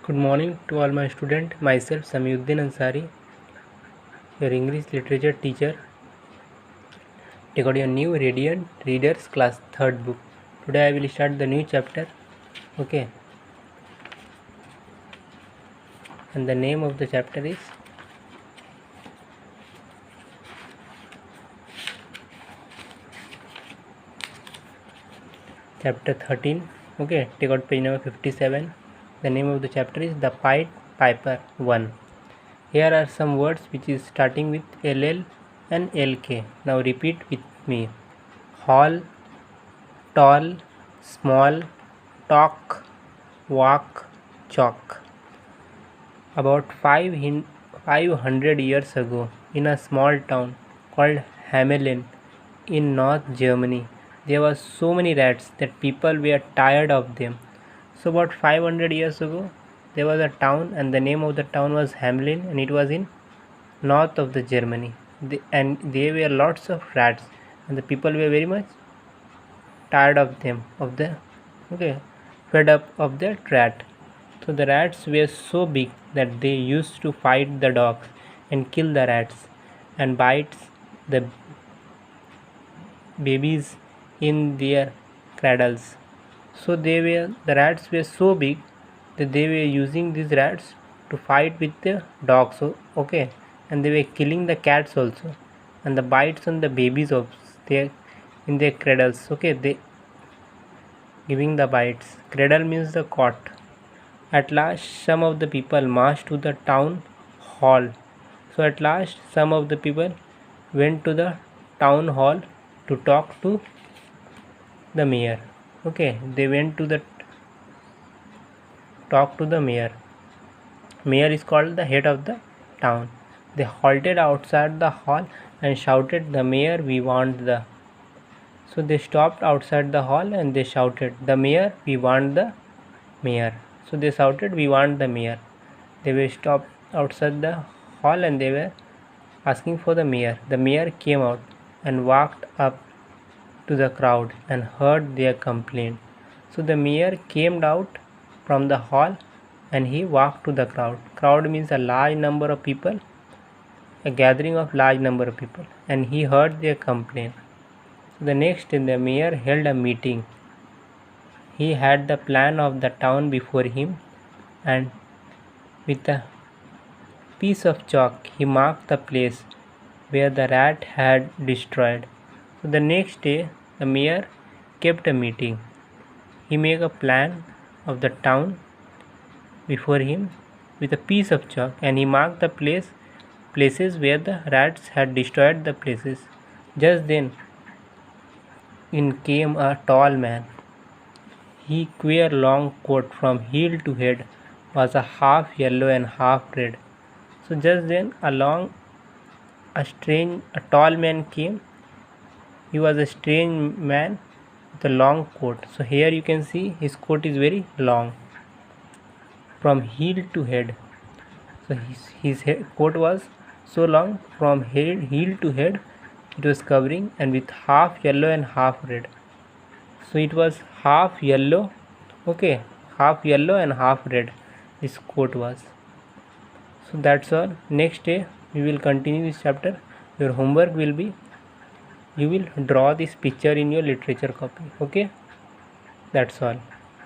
Good morning to all my students. Myself Samiuddin Ansari, your English literature teacher. Take out your new Radiant Readers class 3rd book. Today I will start the new chapter. Okay. And the name of the chapter is chapter 13. Okay. Take out page number 57. The name of the chapter is The Pied Piper 1. Here are some words which is starting with LL and LK. Now repeat with me. Hall, tall, small, talk, walk, chalk. About 500 years ago, in a small town called Hamelin in North Germany, there were so many rats that people were tired of them. So about 500 years ago, there was a town, and the name of the town was Hamelin, and it was in north of the Germany. And there were lots of rats, and the people were very much tired of them, fed up of the rat. So the rats were so big that they used to fight the dogs and kill the rats and bite the babies in their cradles. So the rats were so big that they were using these rats to fight with the dogs. And they were killing the cats also, and the bites on the babies of in their cradles. They giving the bites. Cradle means the cot. At last, some of the people marched to the town hall. So at last, some of the people went to the town hall to talk to the mayor. They went to the talk to the mayor. Mayor is called the head of the town. They halted outside the hall and shouted, "The mayor, we want the." So they stopped outside the hall and they shouted, "The mayor, we want the mayor." So they shouted, "We want the mayor." They were stopped outside the hall and they were asking for the mayor. The mayor came out and walked up to the crowd and heard their complaint. So the mayor came out from the hall and he walked to the crowd. Crowd means a large number of people, a gathering of large number of people, and he heard their complaint. So the next day the mayor held a meeting. He had the plan of the town before him, and with a piece of chalk he marked the place where the rat had destroyed. So the next day the mayor kept a meeting. He made a plan of the town before him with a piece of chalk, and he marked the places where the rats had destroyed the places. Just then in came a tall man. His queer long coat from heel to head was a half yellow and half red. So just then a tall man came. He was a strange man with a long coat. So here you can see his coat is very long from heel to head. So his coat was so long from heel to head, it was covering, and with half yellow and half red. So it was half yellow, half yellow and half red this coat was. So that's all. Next day we will continue this chapter. Your homework will be, you will draw this picture in your literature copy. That's all.